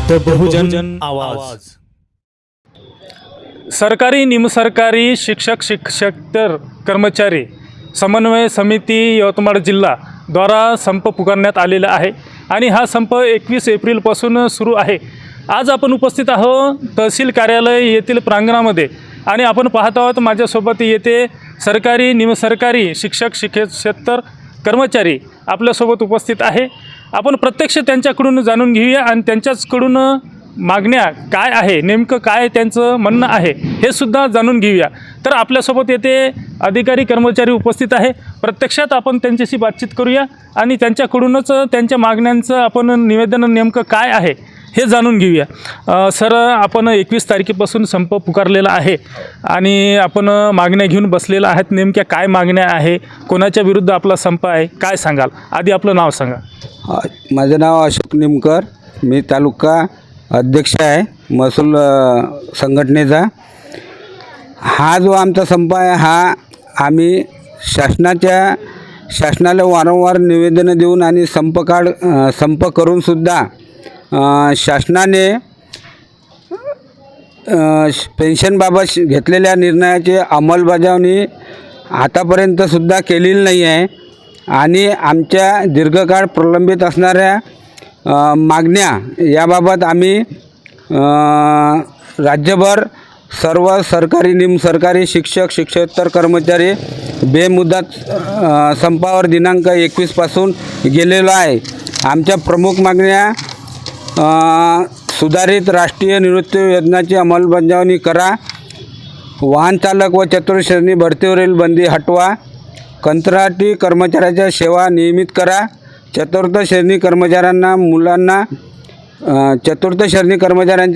The बहुजन आवाज। सरकारी निमसरकारी शिक्षकेतर कर्मचारी समन्वय समिती यवतमाळ जिल्हा द्वारा संप पुकारण्यात आलेला आहे आणि हा संप 21 एप्रिलपासून सुरू आहे। आज आपण उपस्थित आहोत तहसील कार्यालय येथील प्रांगणामध्ये आणि आपण पाहत आहोत माझ्यासोबत येथे सरकारी निमसरकारी शिक्षकेतर कर्मचारी आपल्यासोबत उपस्थित आहे। आपण प्रत्यक्ष त्यांच्याकडून जाणून घेऊया आणि त्यांच्याकडून मागण्या काय आहे, नेमकं काय त्यांचं म्हणणं आहे हे सुद्धा जाणून घेऊया। तर आपल्यासोबत येथे अधिकारी कर्मचारी उपस्थित आहे, प्रत्यक्षात आपण त्यांच्याशी बातचीत करूया आणि त्यांच्याकडूनच त्यांच्या मागण्यांचं आपण निवेदन नेमकं काय आहे हे जाणून घेऊया। सर, आपण 21 तारखेपासून संप पुकारलेला आहे आणि आपण मागण्या घेऊन बसलेला आहात। नेमक्या काय मागण्या आहे, कोणाच्या विरुद्ध आपला संप आहे, काय सांगाल? आधी आपलं नाव सांगा। माझं नाव अशोक निमकर, मी तालुका अध्यक्ष आहे महसूल संघटनेचा। हा जो आमचा संप आहे हा आम्ही शासनाला वारंवार निवेदनं देऊन आणि संप करूनसुद्धा शासनाने पेन्शनबाबत घेतलेल्या निर्णयाची अंमलबजावणी आतापर्यंतसुद्धा केलेली नाही आहे आणि आमच्या दीर्घकाळ प्रलंबित असणाऱ्या मागण्या याबाबत आम्ही राज्यभर सर्व सरकारी निमसरकारी शिक्षकेतर कर्मचारी बेमुदत संपावर दिनांक 21 पासून गेलेलो आहे। आमच्या प्रमुख मागण्या सुधारित राष्ट्रीय निवृत्ती योजनेची अंमलबजावणी करा, वाहन चालक व चतुर्श्रेणी भरतीवरील बंदी हटवा, कंत्राटी कर्मचाऱ्याच्या सेवा नियमित करा, चतुर्थ श्रेणी कर्मचाऱ्यांच्या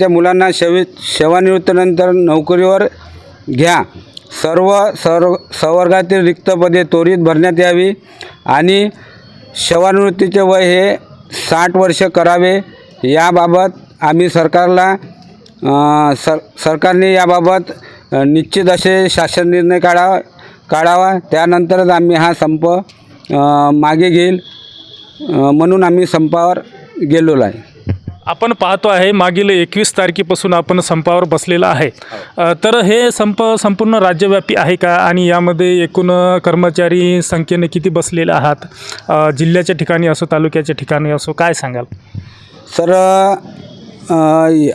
मुलांना सेवानिवृत्तीनंतर नोकरीवर घ्या, सर्व संवर्गातील रिक्त पदे त्वरित भरण्यात यावी आणि सेवानिवृत्तीचे वय हे 60 वर्ष करावे। याबाबत आम्ही सरकारने याबाबत निश्चित असे शासन निर्णय काढावा, त्यानंतरच आम्ही हा संप मागे घेईल म्हणून आम्ही संपावर गेलेलो आहे। आपण पाहतो आहे मागील 21 तारखेपासून आपण संपावर बसलेला आहे। तर हे संप संपूर्ण राज्यव्यापी आहे का आणि यामध्ये एकूण कर्मचारी संख्येने किती बसलेले आहात? जिल्ह्याच्या ठिकाणी असो तालुक्याच्या ठिकाणी असो, काय सांगाल? सर,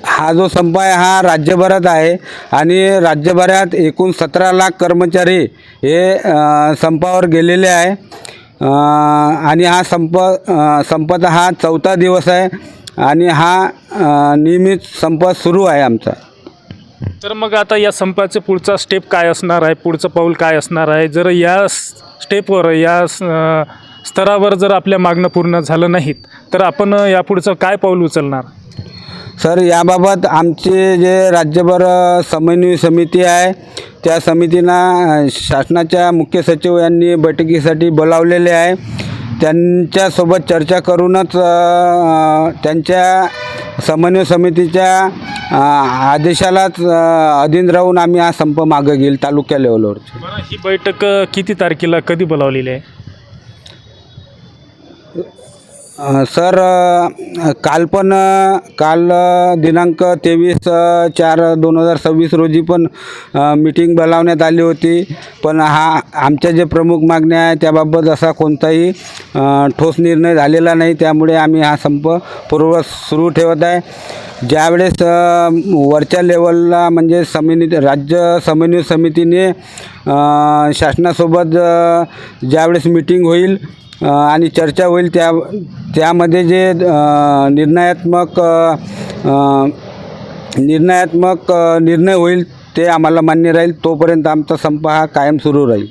हा जो संप आहे हा राज्यभरात आहे आणि राज्यभरात एकूण 17 लाख कर्मचारी हे संपावर गेलेले आहे आणि हा संपाचा हा 4था दिवस आहे आणि हा नियमित संप सुरू आहे आमचा। तर मग आता या संपाचे पुढचा स्टेप काय असणार आहे, पुढचं पाऊल काय असणार आहे? जर या स्टेपवर या स्तरावर जर आपल्या मागणं पूर्ण झालं नाहीत तर आपण यापुढचं काय पाऊल उचलणार? सर, याबाबत आमचे जे राज्यभर समन्वय समिती आहे त्या समितीनं शासनाच्या मुख्य सचिव यांनी बैठकीसाठी बोलावलेले आहे। त्यांच्यासोबत चर्चा करूनच त्यांच्या समन्वय समितीच्या आदेशालाच अधीन राहून आम्ही हा संप मागे घेईल तालुका लेवलवरची। ही बैठक किती तारखेला कधी बोलावलेली आहे? सर, काल दिनांक 23/4/2026 रोजी पण मीटिंग बोलावण्यात आली होती, पण आमच्या जे प्रमुख मागण्या आहेत त्याबाबत असा कोणताही ठोस निर्णय झालेला नाही, त्यामुळे आम्ही हा संप पूर्ववत सुरू ठेवत आहे। ज्यावेळेस वरच्या लेवलला म्हणजे राज्य समन्वय समितीने शासनासोबत ज्यावेळेस मीटिंग होईल आणि चर्चा होईल त्यामध्ये जे निर्णयात्मक निर्णय होईल ते आम्हाला मान्य राहील, तोपर्यंत आमचा संप हा कायम सुरू राहील।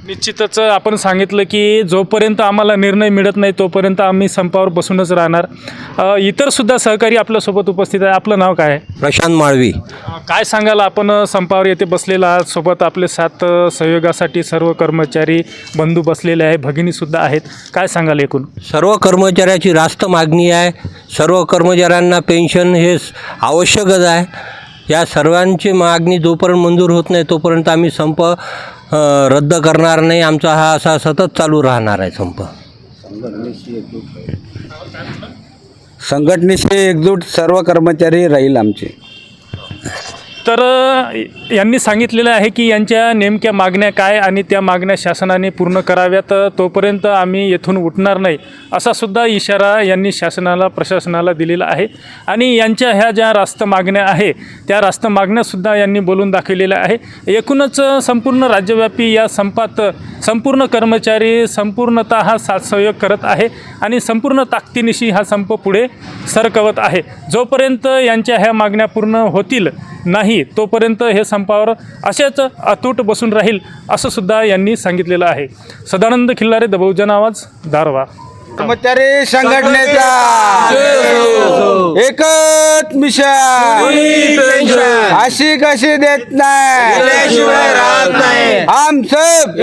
निश्चितच आपण सांगितलं की जोपर्यंत आम्हाला निर्णय मिळत नाही तोपर्यंत आम्ही संपावर बसूनच राहणार। इतरसुद्धा सहकारी आपल्यासोबत उपस्थित आहे, आपलं नाव काय आहे? प्रशांत माळवी। काय सांगाल? आपण संपावर येथे बसलेला आहात, सोबत आपले 7 सहयोगासाठी सर्व कर्मचारी बंधू बसलेले आहे, भगिनीसुद्धा आहेत, काय सांगाल? एकूण सर्व कर्मचाऱ्याची रास्त मागणी आहे, सर्व कर्मचाऱ्यांना पेन्शन हे आवश्यकच आहे। या सर्वांची मागणी जोपर्यंत मंजूर होत नाही तोपर्यंत आम्ही संप रद्द करणार नाही। आमचा हा असा सतत चालू राहणार आहे संप। संघटनेशी एकजूट सर्व कर्मचारी राहील आमचे. तर यांनी सांगितलेलं आहे की यांच्या नेमक्या मागण्या काय आणि त्या मागण्या शासनाने पूर्ण कराव्यात, तोपर्यंत आम्ही येथून उठणार नाही असा सुद्धा इशारा यांनी शासनाला प्रशासनाला दिलेला आहे. आणि यांच्या ह्या ज्या रास्त मागण्या आहे त्या रास्त मागण्यासुद्धा यांनी बोलून दाखवलेल्या आहे. एकूणच संपूर्ण राज्यव्यापी या संपात संपूर्ण कर्मचारी संपूर्णतः हा साथ सहयोग करत आहे आणि संपूर्ण ताकदीनिशी हा संप पुढे सरकवत आहे. जोपर्यंत यांच्या ह्या मागण्या पूर्ण होतील नाही तोपर्यंत हे संपावर असेच अतूट बसून राहील असं सुद्धा यांनी सांगितलेलं आहे. सदानंद खिल्लारे, द बहुजन आवाज, धारवाड. कर्मचारी संघटनेचा एकच मिशन, अशी कशी देत नाही, हम सब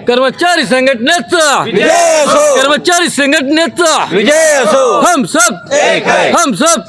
कर्मचारी संघटनेचा कर्मचारी संघटनेचा हम सब